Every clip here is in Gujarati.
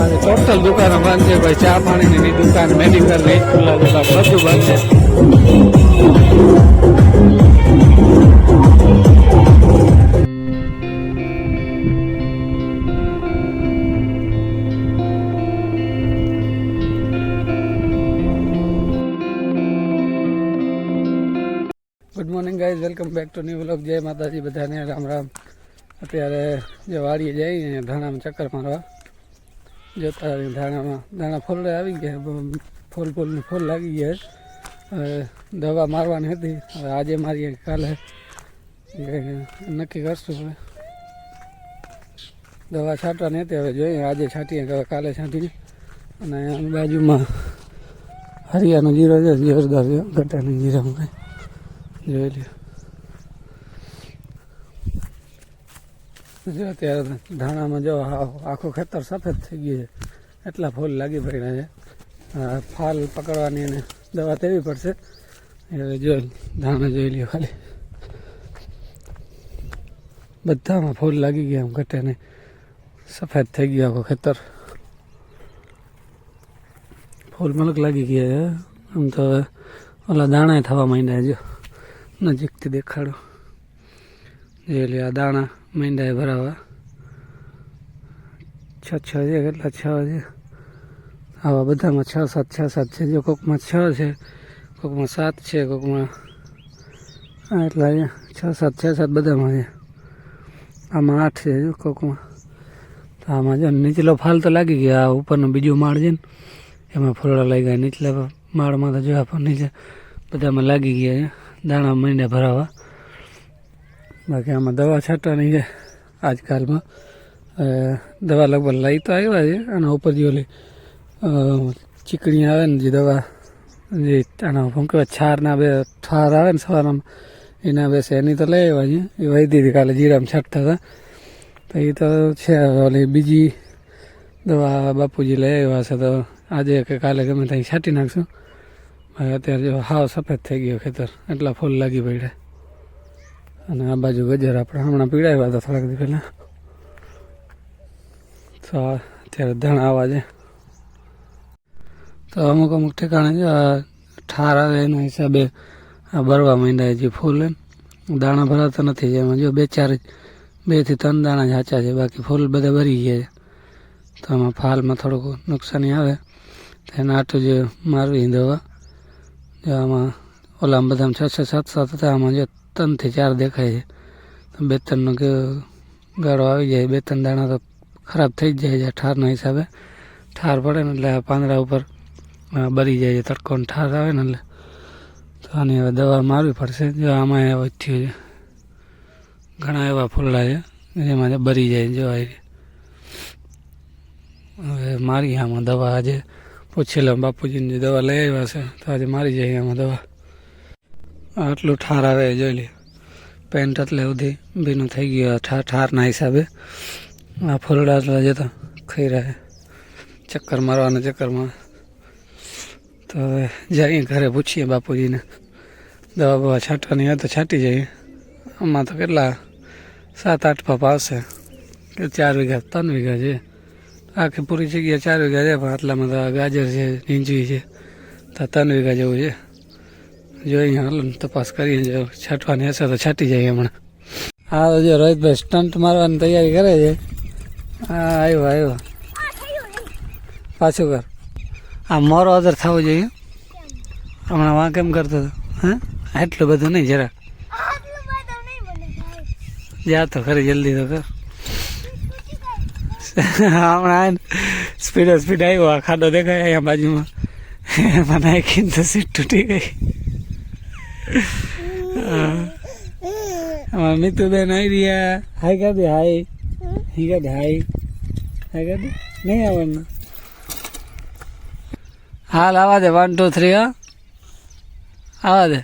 ટોટલ દુકાનો બંધ છે ભાઈ. ચા પાણીની દુકાન, મેડિકલ, ખુલ્લા દુકાન બધું બંધ છે. Good morning guys, welcome back to new vlog. જય માતાજી બધાને, રામ રામ. અત્યારે જે વાડીએ જઈએ ધાણામાં ચક્કર મારવા, જોતા ધાણામાં દાણા ફૂલ આવી ગયા, ફૂલ લાગી ગયા. હવે દવા મારવાની હતી, હવે આજે મારીએ કાલે નક્કી કરશું. હવે દવા છાંટવાની હતી, હવે જોઈએ આજે છાંટીએ કે કાલે છાંટીએ. અને આની બાજુમાં હરિયાનો જીરો છે, જોરદાર છે, ગટાની જીરામાં જોઈ લ્યો. જો અત્યારે ધાણામાં જો આખું ખેતર સફેદ થઈ ગયું છે, એટલા ફૂલ લાગી પડ્યા છે. ફાલ પકડવાની અને દવા તેવી પડશે. હવે જો ધાણા જોઈ લ્યો, ખાલી બધામાં ફૂલ લાગી ગયા, આમ ઘટે નહીં, સફેદ થઈ ગયું આખું ખેતર, ફૂલ મલક લાગી ગયા છે. આમ તો ઓલા દાણા થવા માંડ્યા, જો નજીકથી દેખાડો. જોઈ લે, આ દાણા માંડ્યા ભરાવા, 6 છે, કેટલા 6 છે આવા બધામાં, 6-7 છે. જો કોકમાં 6 છે, કોકમાં 7 છે, કોકમાં એટલા 6-7 બધામાં છે. આમાં 8 છે, જો કોકમાં. તો આમાં જો નીચલો ફાલ તો લાગી ગયા, આ ઉપરનો બીજો માળ છે ને એમાં ફૂલડા લાગી ગયા. નીચલા માળમાં તો જો આપણને નીચે બધામાં લાગી ગયા છે દાણા માંડ્યા ભરાવા. બાકી આમાં દવા છાંટવાની છે આજકાલમાં. દવા લગભગ લઈ તો આવ્યા છે, આના ઉપર જે ઓલી ચીકણી આવે ને, જે દવા જે આના શું કહેવાય, છારના બે ઠાર આવે ને સવારમાં, એના બેસે એની તો લઈ આવ્યા છે. એ વહી દીધી કાલે જીરામાં છાંટતા હતા, તો એ તો છે. ઓલી બીજી દવા બાપુજી લઈ આવ્યા છે, તો આજે કે કાલે ગમે ત્યાં છાંટી નાખશું. અત્યારે જો હાવ સફેદ થઈ ગયો ખેતર, એટલા ફૂલ લાગી પડ્યા. અને આ બાજુ ગજર આપણે હમણાં પીડાવ્યા હતા થોડાક દી પહેલાં. તો અત્યારે ધાણા આવા છે. તો અમુક ઠેકાણે જો ઠાર આવે એના હિસાબે આ ભરવા માંડ્યા જે ફૂલ દાણા ભરાતા નથી. એમાં જો 2 થી 3 દાણા જ સાચા છે, બાકી ફૂલ બધા ભરી ગયા છે. તો આમાં ફાલમાં થોડુંક નુકસાની આવે, તો એના આટલું જે મારવી દવા. જો આમાં ઓલામાં બધામાં 6-7 હતા, આમાં જો 3 થી 4 દેખાય છે. તો 2-3નો કે ગાળો આવી જાય, 2-3 દાણા તો ખરાબ થઈ જ જાય છે ઠારના હિસાબે. ઠાર પડે ને એટલે પાંદડા ઉપર બરી જાય છે, તડકોને ઠાર આવે ને એટલે. તો આની હવે દવા મારવી પડશે. જો આમાં એવું થયું છે, ઘણા એવા ફૂલડા છે જેમાં બરી જાય. જો હવે મારી આમાં દવા આજે પૂછી લો બાપુજીને, જે દવા લઈ આવ્યા છે તો આજે મારી જાય આમાં દવા. આટલું ઠાર આવે જોઈ લે, પેન્ટ એટલે સુધી ભીનું થઈ ગયું ઠારના હિસાબે. આ ફૂલડા એટલા જતા ખાઈ રહ્યા, ચક્કર મારવાના ચક્કરમાં. તો હવે જઈએ ઘરે, પૂછીએ બાપુજીને, દવા બવા છાંટવાની હોય તો છાંટી જઈએ. આમાં તો કેટલા 7-8 પાપ આવશે, કે 4 વીઘા 3 વીઘા છે. આખી પૂરી જગ્યા 4 વીઘા છે, પણ આટલામાં તો ગાજર છે, ઝીંઝવી છે, તો 3 વીઘા જેવું છે. જોઈએ, હાલ તપાસ કરીએ, જો છાંટવાની હશે તો છાંટી જાય હમણાં. હા તો જો રોહિતભાઈ સ્ટન્ટ મારવાની તૈયારી કરે છે. હા આવ્યો પાછું કર. આ મોરો અદર થવો જોઈએ. હમણાં વાં કેમ કરતો હતો? હા, એટલું બધું નહીં, જરાક જા તો ખરી, જલ્દી તો કર. હમણાં સ્પીડ આવ્યો, આ ખાડો દેખાય અહીંયા બાજુમાં, એમાં નાખીને તો સીટ તૂટી ગઈ. મિતુબેન આવી રહ્યા. હાઈ કાઢે, હાઈ હી કાઢે, હાઈ કાઢે, નહીં આવવાનું. હાલ આવા દે, 1 2 3. હા આવા દે,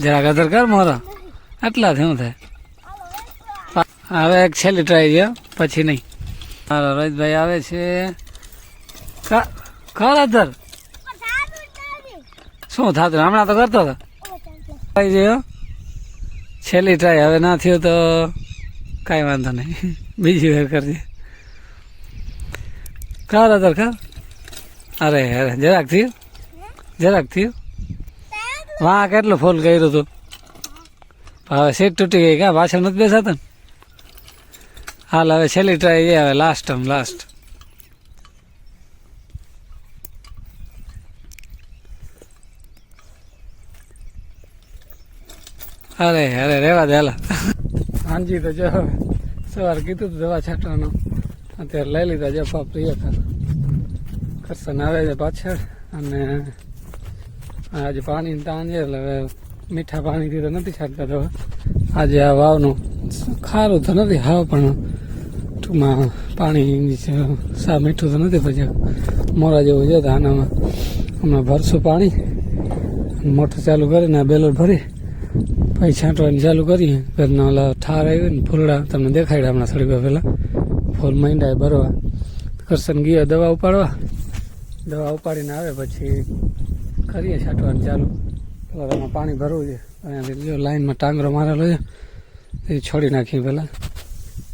જરા કદર કર મોરા, આટલા શું થાય. હવે એક છેલ્લી ટ્રાય છે, પછી નહીં. હાલો રોહિતભાઈ આવે છે. કર અધર શું થતું, હમણાં તો કરતો હતો. છેલ્લી ટ્રાય, હવે ના થયું તો કાંઈ વાંધો નહીં, બીજી વાર કરજે. ખાવ દાદર ખાવ. અરે અરે જરાક થયું વાહ કેટલું ફૂલ કર્યું હતું. હવે સીટ તૂટી ગઈ કા પાછળ નથી બેસાતો ને. હાલ હવે છેલ્લી ટ્રાય એ હવે લાસ્ટ. અરે અરે રેવા દે હાલા. હાંજી તો જો સવારે કીધું હતું દવા છાંટવાનું, અત્યારે લઈ લીધા જો પાપ પ્રિય કરશન આવે છે પાછળ. અને આજે પાણી તાણ છે એટલે હવે મીઠા પાણીથી તો નથી છાંટતા દવા. આજે આ વાવનું ખારું તો નથી હાવ, પણ ટૂંકમાં પાણી સા મીઠું તો નથી. પછી મોરા જેવું છે તો આનામાં હમણાં ભરશું પાણી, મોટર ચાલુ કરીને બેલોર ભરી પછી છાંટવાની ચાલુ કરીએ. ઘરના ઓલા ઠાર આવી ને ફૂલડા તમને દેખાડ્યા હમણાં થોડી વાર પહેલાં, ફૂલ માંડ્યા ભરવા. કરશન ગયો દવા ઉપાડવા, દવા ઉપાડીને આવે પછી કરીએ છાંટવાનું ચાલુ. પહેલાં એમાં પાણી ભરવું છે. અહીંયાથી જો લાઈનમાં ટાંગરો મારેલો છે એ છોડી નાખીએ પહેલાં,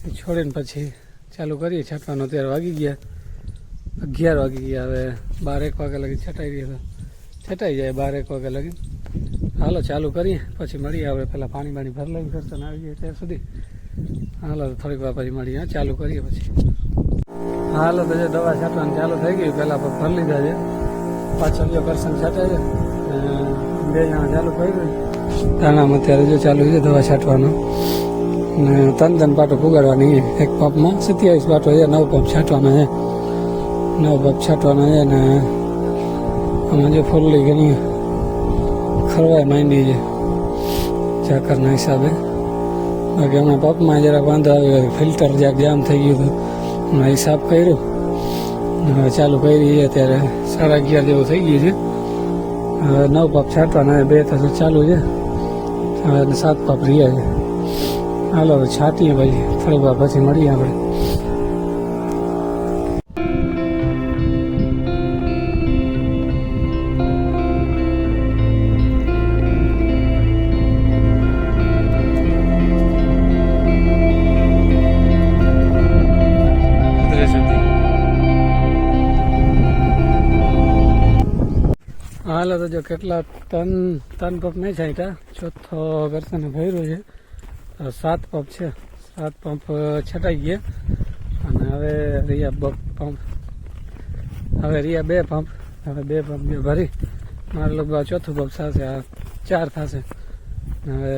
એ છોડીને પછી ચાલુ કરીએ છાંટવાનું. અત્યારે વાગી ગયા 11 વાગી ગયા. હવે 12-1 વાગ્યા લગી છટાઈ દઈએ તો છટાઈ જાય 12-1 વાગ્યા લગી. હાલો ચાલુ કરીએ પછી મળીએ. આપણે પહેલાં પાણી ભરી લઈને કરશન આવી જાય ત્યાં સુધી. હાલો થોડીક વાર પછી મળીએ, ચાલુ કરીએ પછી. હાલો તો જો દવા છાંટવાનું ચાલુ થઈ ગયું. પહેલાં ભરી લીધા છે, પાછળ જો કરશન છાંટાય છે. 2 જણા ચાલુ કર્યું. દાણામાં અત્યારે જો ચાલુ છે દવા છાંટવાનું. અને 3 પાટો પુગાડવાની. એક પંપમાં 27 પાટો છે, 9 પંપ છાંટવાના છે. 9 પંપ છાંટવાના છે. અને આમાં જો ફૂલલી ઘણી ખરવાય માંડી છે ઝાકરના હિસાબે. બાકી હમણાં પંપમાં જરાક વાંધો આવ્યો, ફિલ્ટર જ્યાં જામ થઈ ગયું હતું. હમણાં હિસાબ કર્યું, હવે ચાલુ કરી અત્યારે 11:30 જેવું થઈ ગયું છે. હવે 9 પંપ છાંટવાના, 2 થશે ચાલુ છે. હવે 7 પંપ રહ્યા છે. હાલો હવે છાંટીએ પછી થોડીક વાર પછી મળીએ આપણે. હાલો તો જો કેટલા ત્રણ પંપ નહીં છાંટ્યા, ચોથો કરશન ભર્યું છે. 7 પંપ છે, 7 પંપ છટાઈ ગયા. અને હવે રહ્યા પંપ, હવે રહ્યા 2 પંપ. હવે 2 પંપ ભરી મારે લોકો ચોથું પંપ થશે, આ 4 થશે. હવે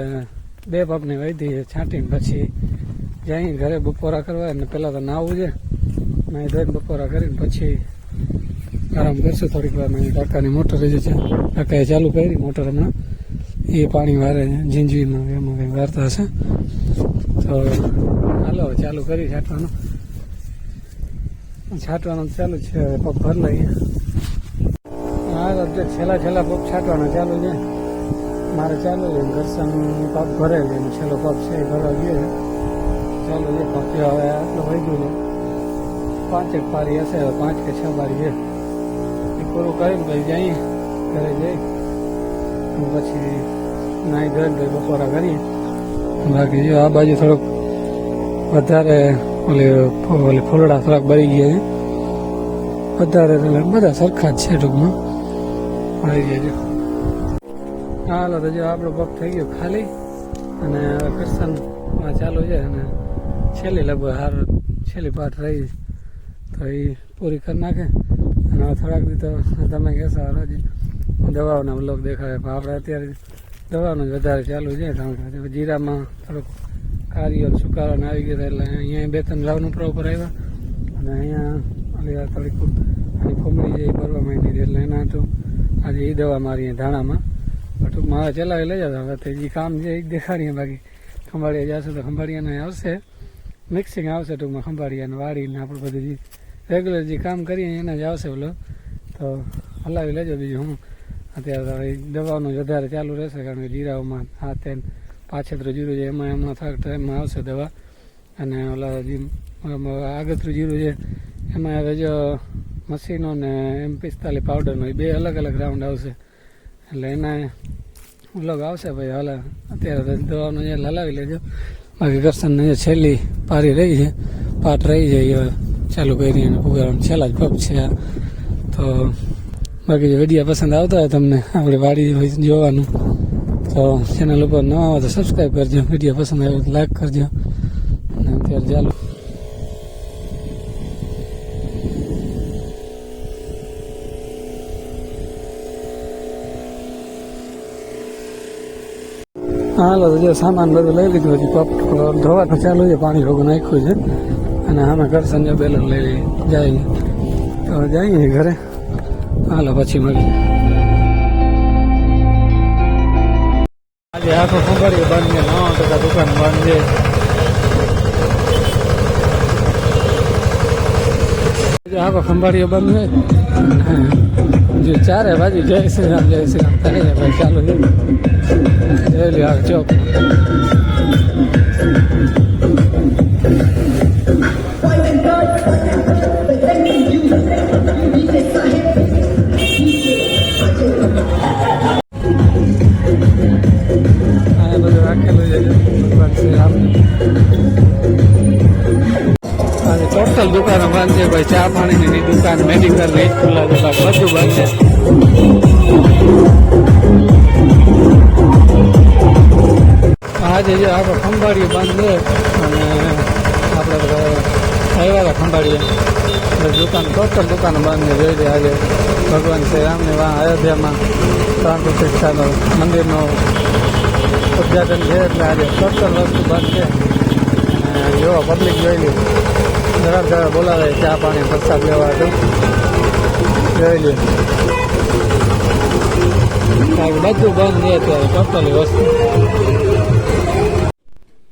2 પંપની વૈધી છાંટીને પછી જઈ ઘરે બપોરા કરવા. અને પહેલાં તો નાહવું છે, નાહી ધોઈને બપોરા કરીને પછી આરામ કરશું થોડીક વાર. કાકાની મોટર છે, કાકાએ ચાલુ કરી મોટર હમણાં, એ પાણી વારે ઝીંઝવીમાં એમાં કંઈ વારતા હશે. તો હાલો ચાલુ કરી છાંટવાનું ચાલુ છે. હવે પગ ભર લઈએ. હા છેલ્લા પગ છાંટવાના ચાલુ છે મારે, ચાલુ છે. કરશન પગ ભરે છે, છેલ્લો પગ છે એ ભરવા ગયો છે. ચાલુ છે પગ. હવે આટલું વહી ગયું છે, 5 પારી હશે, 5 કે 6 પારી છે. પૂરું કરીને પછી જઈએ ઘરે જઈ પછી નાહી ધોઈને બપોરા કરીએ. બાકી જો આ બાજુ થોડુંક વધારે ઓલી ફૂલડા થોડાક ભરી ગયા છે વધારે, બધા સરખા જ છે ટૂંકમાં આવી ગયા છે. હાલો તો જો આપણો પગ થઈ ગયો ખાલી. અને હવે કરશન ચાલુ છે. અને છેલ્લી લગભગ છેલ્લી પાઠ રહી તો એ પૂરી કરી નાખે. અને હવે થોડાક દી તો તમે કહેશો હજી દવાઓના બ્લોગ દેખાડે, પણ આપણે અત્યારે દવાનું જ વધારે ચાલુ છે. કારણ કે જીરામાં થોડુંક કારીઓ સુકારાને આવી ગયા એટલે અહીંયા 2-3 રાઉન્ડ ઉપર આવ્યા. અને અહીંયા થોડીક આની ફૂમડી જે ભરવા માંડી હતી એટલે એના તો આજે એ દવા મારીએ ધાણામાં. ટૂંકમાં હવે ચલાવી લઈ જતા. હવે જે કામ છે એ દેખાડીએ. બાકી ખંભાળિયા જશે તો ખંભાળિયાને આવશે, મિક્સિંગ આવશે ટૂંકમાં ખંભાળિયાને વાળીને આપણે બધું જે રેગ્યુલર જે કામ કરીએ એના જ આવશે બોલો. તો હલાવી લેજો. બીજું હું અત્યારે દવાનું જ વધારે ચાલુ રહેશે, કારણ કે જીરાઓમાં આ તે પાછેતરું જીરું છે એમાં હમણાં થોડાક ટાઈમમાં આવશે દવા. અને ઓલા જે આગતરું જીરું છે એમાં હવે જો મશીનો ને M45 પાવડરનો એ 2 અલગ અલગ રાઉન્ડ આવશે. એટલે એના વ્લોગ આવશે ભાઈ. હાલ અત્યારે દવાનું જે હલાવી લેજો. બાકી કરશનને જે છેલ્લી પારી રહી છે, પાટ રહી જાય હવે ચાલુ કરી અને પુગાડવાનું છેલ્લા જ પગ છે આ. તો બાકી જો વિડીયો પસંદ આવતા હોય તમને આપણે વાડી હોય જોવાનું, તો ચેનલ ઉપર ન આવે તો સબસ્ક્રાઈબ કરજો, વિડીયો પસંદ આવે તો લાઈક કરજો. અને અત્યારે ચાલો હાલો તો જો સામાન બધું લઈ લીધું, હજી પપ ધોવાનું ચાલુ છે, પાણી ભોગું નાખ્યું છે. અને આમાં કરશન જો બેલર લઈ જાય તો જઈએ ઘરે. હાલો પછી મળીએ. આજે આખો ખંભાળીઓ બંધ છે, 90% દુકાન બંધ છે. આખો ખંભાળીઓ બંધ છે, જો ચારે બાજુ જય શ્રી રામ થાય છે ભાઈ. ચાલુ છે જોઈ લ્યો આ ચોક. આ બધું રાખેલું છે ભગવાન શ્રી રામ. આજે ટોટલ દુકાનો બંધ છે ભાઈ. ચા પાણીની દુકાન, મેડિકલ ની ખુલ્લા દુકાન બધું બંધ છે. આજે જો આખો ખંભાળીઓ બંધ છે અને આપણે આવ્યા ખંભાળીએ દુકાન ટોટલ દુકાનો બંધ છે. જોઈ લે આજે ભગવાન શ્રી રામની વાહ અયોધ્યામાં પ્રાણ પ્રતિષ્ઠાનો મંદિરનું ઉદ્ઘાટન છે, એટલે આજે ટોટલ વસ્તુ બંધ છે. અને જો પબ્લિક જોઈ લે જરા બોલાવે ચા પાણી પ્રસાદ લેવા હતું. જોઈ લે બધું બંધ છે અત્યારે ટોટલી વસ્તુ.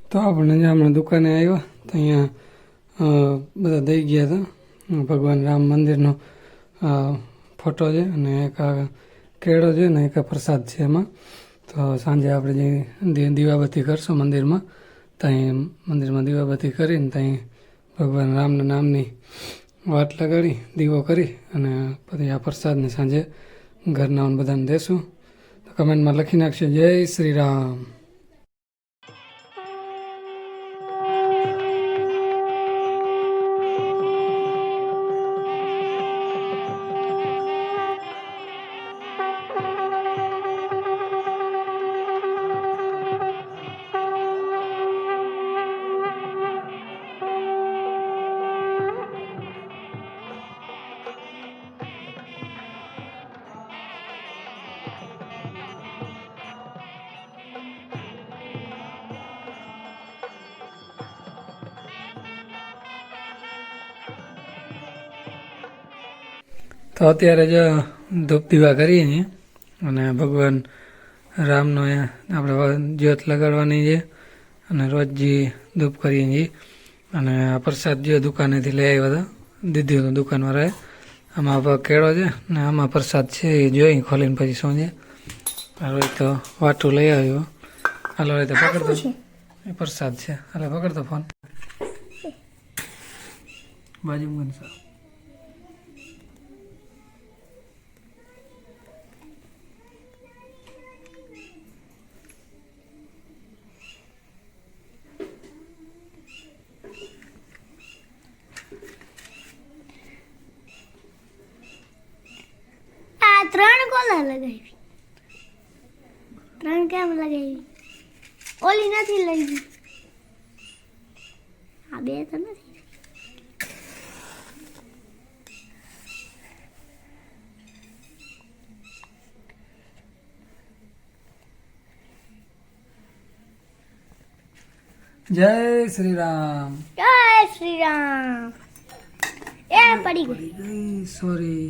તો આપણે જે હમણાં દુકાને આવ્યા તો અહીંયા બધા દઈ ગયા હતા ભગવાન રામ મંદિરનો ફોટો છે અને એક આ કેળો છે ને એક પ્રસાદ છે એમાં. તો સાંજે આપણે જે દીવાબત્તી કરશું મંદિરમાં, ત્યાં મંદિરમાં દીવાબત્તી કરીને ત્યાં ભગવાન રામના નામની વાટ લગાડી દીવો કરી અને પછી આ પ્રસાદને સાંજે ઘરના બધાને દેશું. તો કમેન્ટમાં લખી નાખજો જય શ્રી રામ. તો અત્યારે જો ધૂપ દીવા કરીએ છીએ અને ભગવાન રામનો આપણે જ્યોત લગાડવાની છે અને રોજ જે ધૂપ કરીએ છીએ. અને આ પ્રસાદ જો દુકાનેથી લઈ આવ્યા હતા, દીધી હતું દુકાનવાળાએ. આમાં કેળો છે ને આમાં પ્રસાદ છે એ જોઈ ખોલીને પછી શું છે. રોજ તો વાટું લઈ આવ્યો. હાલો રીતે પકડતો, એ પ્રસાદ છે. હાલે પકડતો ફોન બાજુ બનશે. ત્રણ કોલર લગાવી, ત્રણ કેમ લગાવી? ઓલી નથી લઈ, આ બે તો નથી. જય શ્રી રામ. જય શ્રી રામ. એ પડી ગઈ, સોરી.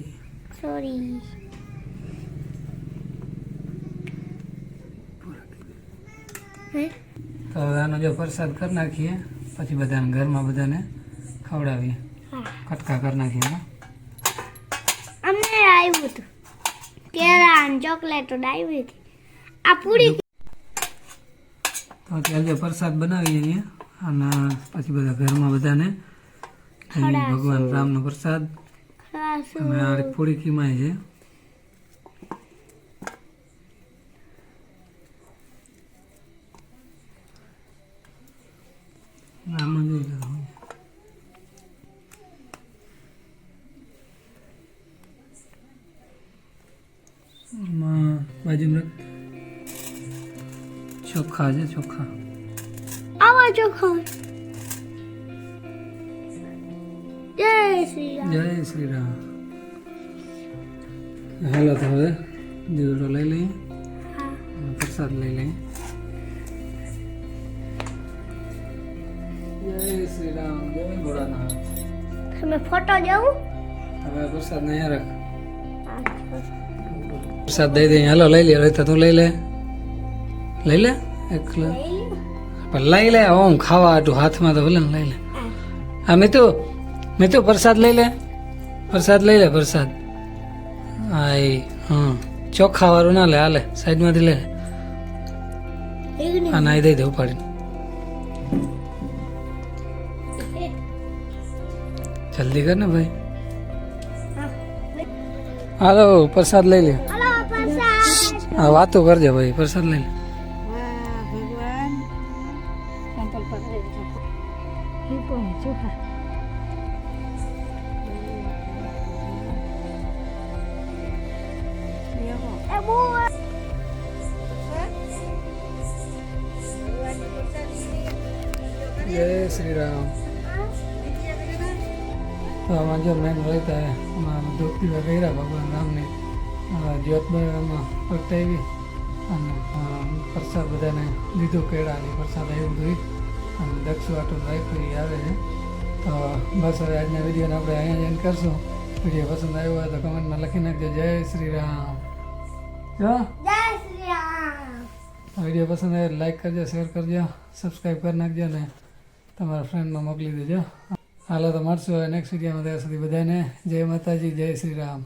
તો આનો જો પ્રસાદ કરી નાખીએ પછી બધાને ઘરમાં બધાને ખવડાવીએ. કટકા કરી નાખીએ. અમને આવ્યું હતું કેળા અને ચોકલેટો આવી હતી. આ પૂરી તો અત્યારે જો પ્રસાદ બનાવીએ છીએ અને પછી બધા ઘરમાં બધાને ભગવાન રામનો પ્રસાદ અને આ પૂરી કીમાય છે. આમાં જોઈ લો આમાં બાજુમાં ચોખા છે ચોખા આવા ચોખા જય શ્રી રામ. જય શ્રી રામ. હાલો તો હવે દીવડો લઈ લઈએ હા. પ્રસાદ લઈ લઈએ. જય શ્રી રામ જય ભોળાનાથ. તમે ફોટો જોઉં હવે પ્રસાદ ને અહીંયા રાખ. પ્રસાદ દઈ દઈએ. હાલો લઈ લે. તો તું લઈ લે એકલો પણ લઈ લે. ઓમ ખાવા હાટું હાથમાં તો ભલે ને લઈ લે. હા મિતુ પ્રસાદ લઈ લે. પ્રસાદ હા એ હા ચોખા વાળું ના લે. હાલે સાઈડમાંથી લે. હા નાઈ દઈ દે ઉપાડીને. જલ્દી કર ને ભાઈ. હાલો પ્રસાદ લઈ લે. હલો પ્રસાદ. હા વાતો કરજે ભાઈ. પ્રસાદ લઈ લે. જય શ્રી રામ. તો આમાં જો મેન રહેતા એમાં ધૂપ દીવા કર્યા ભગવાન રામની જ્યોતમાં પ્રગટાવી અને પ્રસાદ બધાને લીધો કેળાની પ્રસાદ આવ્યું બધું અને દક્ષ વાટું રાખ્યું એ આવે છે. તો બસ હવે આજના વિડીયોને આપણે અહીંયા જ એન્ડ કરશું. વિડીયો પસંદ આવ્યો હોય તો કમેન્ટમાં લખી નાખજો જય શ્રી રામ. જો જય શ્રી રામ. વિડીયો પસંદ આવે લાઈક કરજો, શેર કરજો, સબસ્ક્રાઈબ કરી નાખજો ને તમારા ફ્રેન્ડમાં મોકલી દેજો. હાલો તો મળશું હવે નેક્સ્ટ વિડીયોમાં. ત્યાં સુધી બધાને જય માતાજી, જય શ્રી રામ.